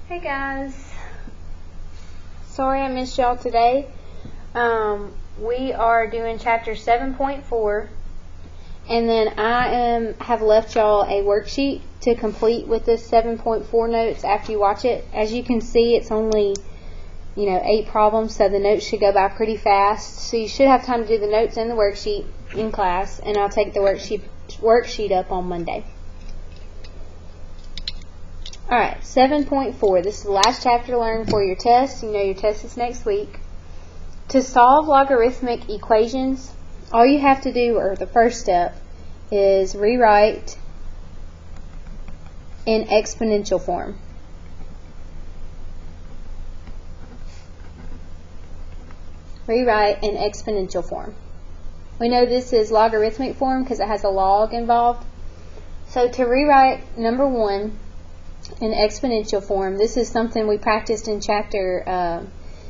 Hey guys, sorry I missed y'all today. We are doing chapter 7.4, and then I have left y'all a worksheet to complete with this 7.4 notes after you watch it. As you can see, it's only 8 problems, so the notes should go by pretty fast. So you should have time to do the notes and the worksheet in class, and I'll take the worksheet up on Monday. Alright, 7.4. This is the last chapter to learn for your test. You know your test is next week. To solve logarithmic equations, all you have to do, or the first step, is rewrite in exponential form. Rewrite in exponential form. We know this is logarithmic form because it has a log involved. So to rewrite number 1 in exponential form, this is something we practiced in chapter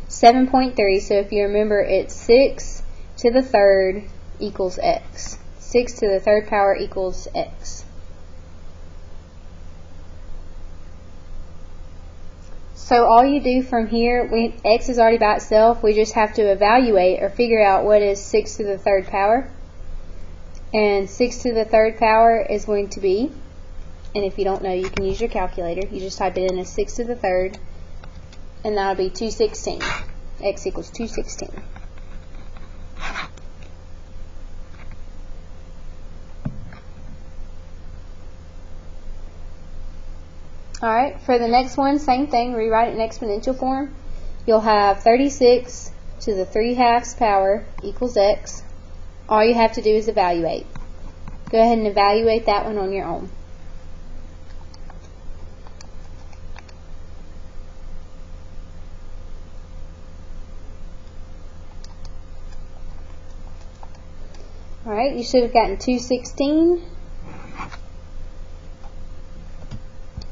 7.3. So if you remember, it's 6 to the third equals x. 6 to the third power equals x. So all you do from here, x is already by itself, we just have to evaluate or figure out what is 6 to the third power. And 6 to the third power is going to be, and if you don't know, you can use your calculator. You just type it in as 6 to the third, and that'll be 216. X equals 216. Alright, for the next one, same thing, rewrite it in exponential form. You'll have 36 to the 3/2 power equals x. All you have to do is evaluate. Go ahead and evaluate that one on your own. Alright, you should have gotten 216.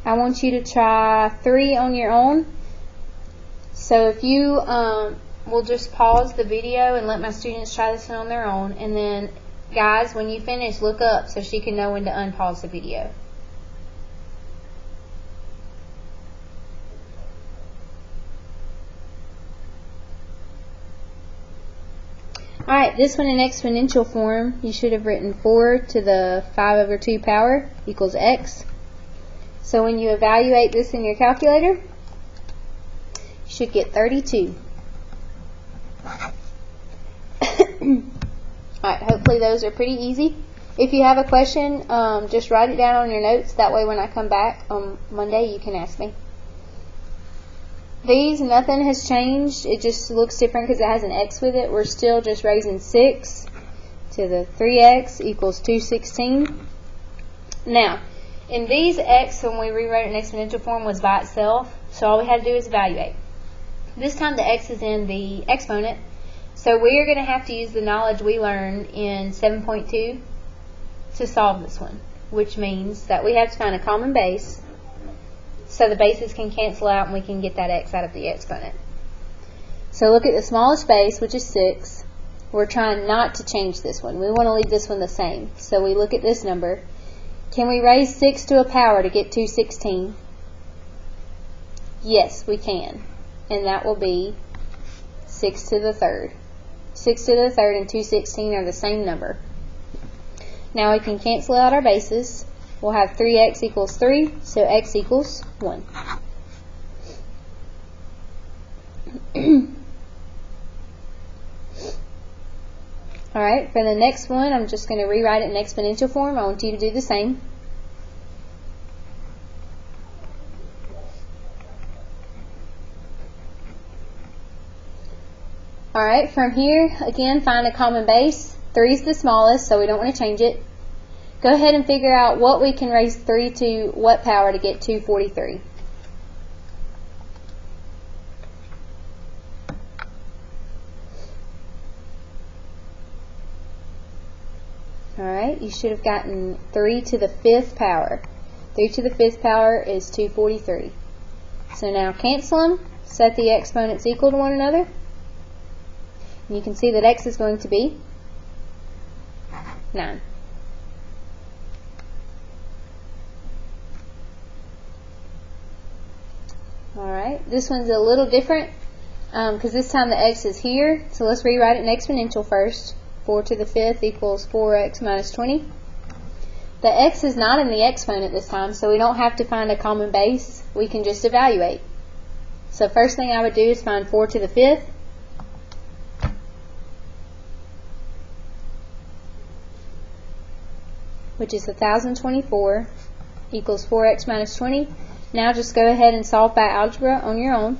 I want you to try 3 on your own. So if you will just pause the video and let my students try this one on their own, and then guys, when you finish, look up so she can know when to unpause the video. Alright, this one in exponential form, you should have written 4 to the 5/2 power equals x. So when you evaluate this in your calculator, you should get 32. Alright, hopefully those are pretty easy. If you have a question, just write it down on your notes. That way when I come back on Monday, you can ask me. These, nothing has changed. It just looks different because it has an x with it. We're still just raising 6 to the 3x equals 216. Now, in these, x, when we rewrote it in exponential form, was by itself. So all we had to do is evaluate. This time the x is in the exponent. So we are going to have to use the knowledge we learned in 7.2 to solve this one, which means that we have to find a common base so the bases can cancel out and we can get that x out of the exponent. So look at the smallest base, which is 6. We're trying not to change this one. We want to leave this one the same. So we look at this number. Can we raise 6 to a power to get 216? Yes, we can. And that will be 6 to the third. 6 to the third and 216 are the same number. Now we can cancel out our bases. We'll have 3x equals 3, so x equals 1. Alright, for the next one, I'm just going to rewrite it in exponential form. I want you to do the same. Alright, from here, again, find a common base. 3 is the smallest, so we don't want to change it. Go ahead and figure out what we can raise 3 to what power to get 243. Alright, you should have gotten 3 to the 5th power. 3 to the 5th power is 243. So now cancel them, set the exponents equal to one another. And you can see that x is going to be 9. Alright, this one's a little different because this time the x is here, so let's rewrite it in exponential first. 4 to the 5th equals 4x minus 20. The x is not in the exponent this time, so we don't have to find a common base. We can just evaluate. So first thing I would do is find 4 to the 5th. Which is 1024 equals 4x minus 20. Now just go ahead and solve by algebra on your own.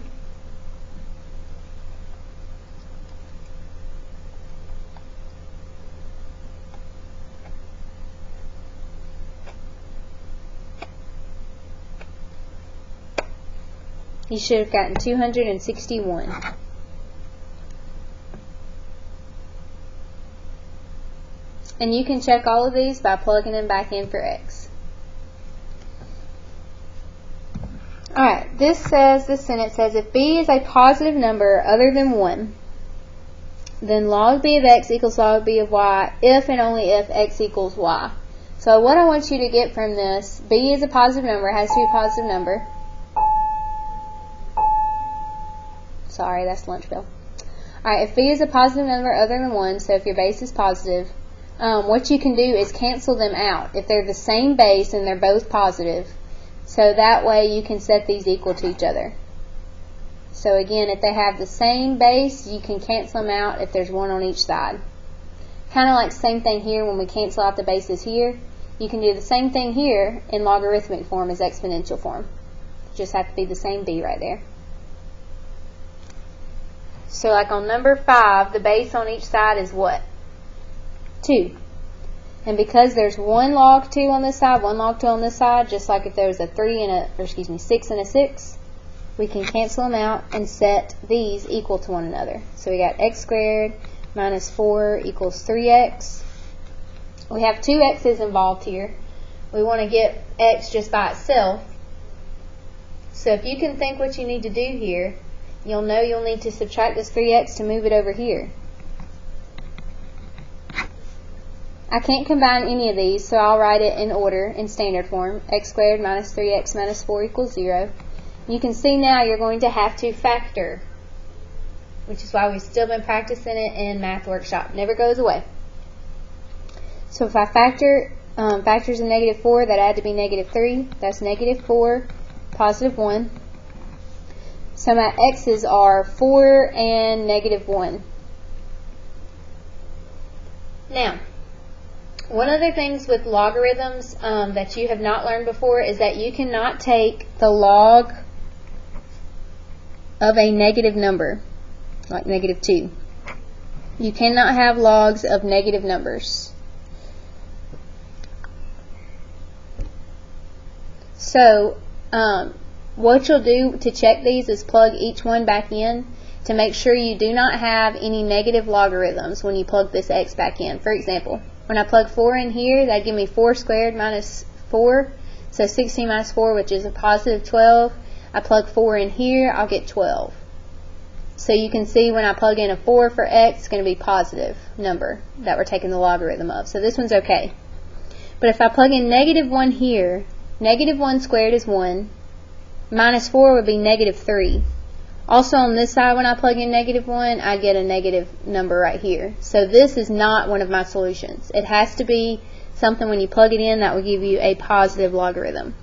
You should have gotten 261. And you can check all of these by plugging them back in for x. Alright, this sentence says, if b is a positive number other than 1, then log b of x equals log b of y if and only if x equals y. So what I want you to get from this, b is a positive number, it has to be a positive number. Sorry, that's lunch bell. Alright, if b is a positive number other than 1, so if your base is positive, what you can do is cancel them out. If they're the same base and they're both positive, so that way you can set these equal to each other. So again, if they have the same base, you can cancel them out if there's one on each side. Kind of like the same thing here when we cancel out the bases here. You can do the same thing here in logarithmic form as exponential form. Just have to be the same b right there. So like on number 5, the base on each side is what? 2. And because there's one log 2 on this side, one log 2 on this side, just like if there was a 6 and a 6, we can cancel them out and set these equal to one another. So we got x squared minus 4 equals 3x. We have two x's involved here. We want to get x just by itself. So if you can think what you need to do here, you'll know you'll need to subtract this 3x to move it over here. I can't combine any of these, so I'll write it in order, in standard form. X squared minus 3x minus 4 equals 0. You can see now you're going to have to factor, which is why we've still been practicing it in Math Workshop. Never goes away. So if I factor, factors in negative 4, that had to be negative 3. That's negative 4, positive 1. So my x's are 4 and negative 1. Now, one of the things with logarithms that you have not learned before is that you cannot take the log of a negative number, like negative 2. You cannot have logs of negative numbers. So, what you'll do to check these is plug each one back in to make sure you do not have any negative logarithms when you plug this x back in. For example, when I plug 4 in here, that give me 4 squared minus 4, so 16 minus 4, which is a positive 12. I plug 4 in here, I'll get 12. So you can see when I plug in a 4 for x, it's going to be positive number that we're taking the logarithm of. So this one's okay. But if I plug in negative 1 here, negative 1 squared is 1, minus 4 would be negative 3. Also on this side, when I plug in negative 1, I get a negative number right here. So this is not one of my solutions. It has to be something when you plug it in that will give you a positive logarithm.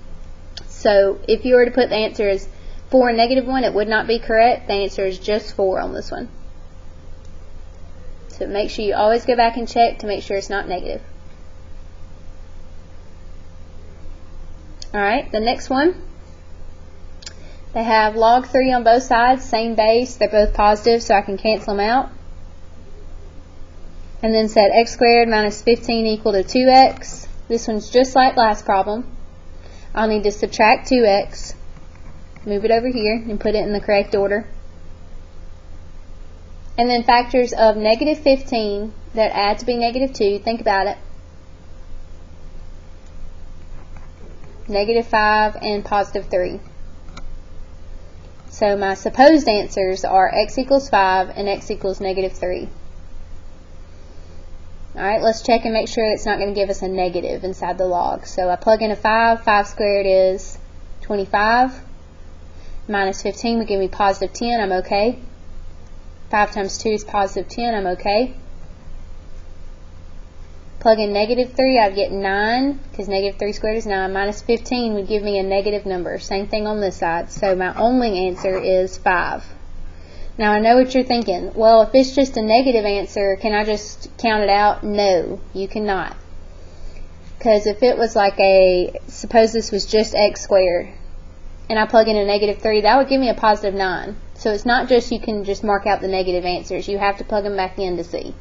So if you were to put the answer as 4 and negative 1, it would not be correct. The answer is just 4 on this one. So make sure you always go back and check to make sure it's not negative. Alright, the next one. They have log 3 on both sides, same base, they're both positive, so I can cancel them out. And then set x squared minus 15 equal to 2x. This one's just like last problem. I'll need to subtract 2x, move it over here, and put it in the correct order. And then factors of negative 15 that add to be negative 2, think about it. Negative 5 and positive 3. So my supposed answers are x equals 5 and x equals negative 3. Alright, let's check and make sure it's not going to give us a negative inside the log. So I plug in a 5, 5 squared is 25. minus 15 would give me positive 10. I'm okay. 5 times 2 is positive 10. I'm okay. Plug in negative 3, I'd get 9, because negative 3 squared is 9. Minus 15 would give me a negative number. Same thing on this side. So my only answer is 5. Now I know what you're thinking. Well, if it's just a negative answer, can I just count it out? No, you cannot. Because if it was like suppose this was just x squared, and I plug in a negative 3, that would give me a positive 9. So it's not just you can just mark out the negative answers. You have to plug them back in to see.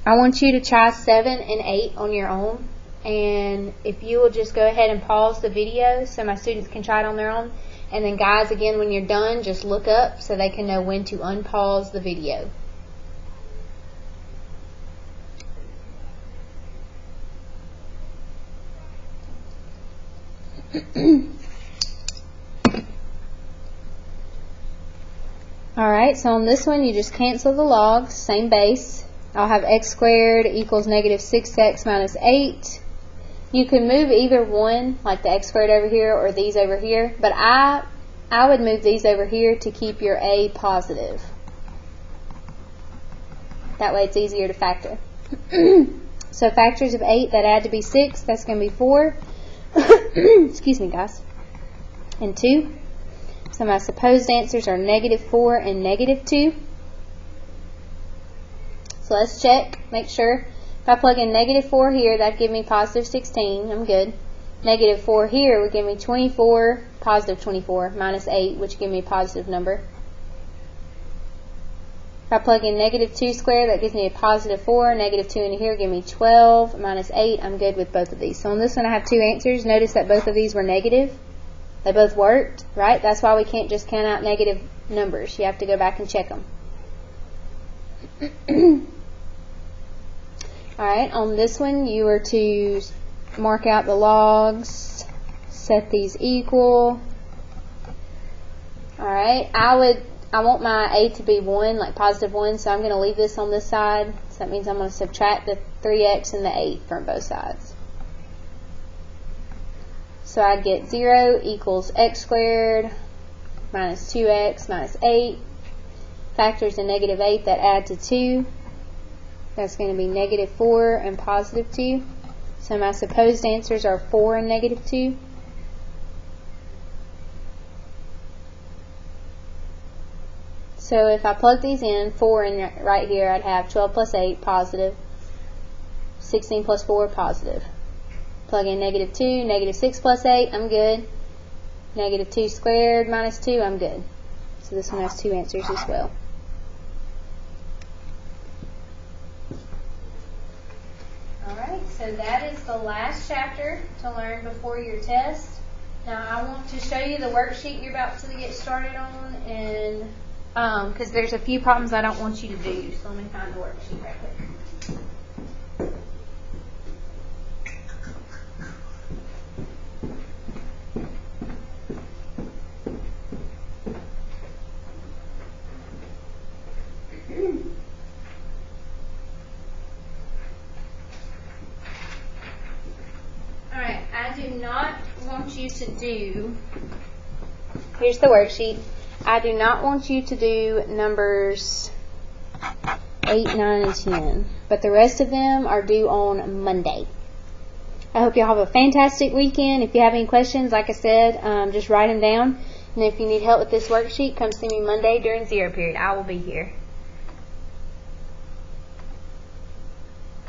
I want you to try 7 and 8 on your own. And if you will just go ahead and pause the video so my students can try it on their own. And then guys, again, when you're done, just look up so they can know when to unpause the video. Alright, so on this one you just cancel the logs, same base. I'll have x squared equals negative 6x minus 8. You can move either one, like the x squared over here or these over here, but I would move these over here to keep your a positive. That way it's easier to factor. So factors of 8 that add to be 6, that's going to be 4. Excuse me, guys. And 2. So my supposed answers are negative 4 and negative 2. So let's check, make sure. If I plug in negative 4 here, that'd give me positive 16. I'm good. Negative 4 here would give me 24, positive 24, minus 8, which give me a positive number. If I plug in negative 2 squared, that gives me a positive 4. Negative 2 in here give me 12, minus 8. I'm good with both of these. So on this one I have 2 answers. Notice that both of these were negative. They both worked, right? That's why we can't just count out negative numbers. You have to go back and check them. Alright, on this one you are to mark out the logs, set these equal. Alright, I want my a to be 1, like positive 1, so I'm going to leave this on this side. So that means I'm going to subtract the 3x and the 8 from both sides. So I'd get 0 equals x squared minus 2x minus 8. Factors of negative 8 that add to 2. That's going to be negative 4 and positive 2. So my supposed answers are 4 and negative 2. So if I plug these in, 4 in right here, I'd have 12 plus 8, positive. 16 plus 4, positive. Plug in negative 2, negative 6 plus 8, I'm good. Negative 2 squared minus 2, I'm good. So this one has 2 answers as well. Alright, so that is the last chapter to learn before your test. Now I want to show you the worksheet you're about to get started on, and because there's a few problems I don't want you to do, so let me find the worksheet right quick. Alright, I do not want you to do, here's the worksheet. I do not want you to do numbers 8, 9, and 10, but the rest of them are due on Monday. I hope y'all have a fantastic weekend. If you have any questions, like I said, just write them down. And if you need help with this worksheet, come see me Monday during 0 period. I will be here.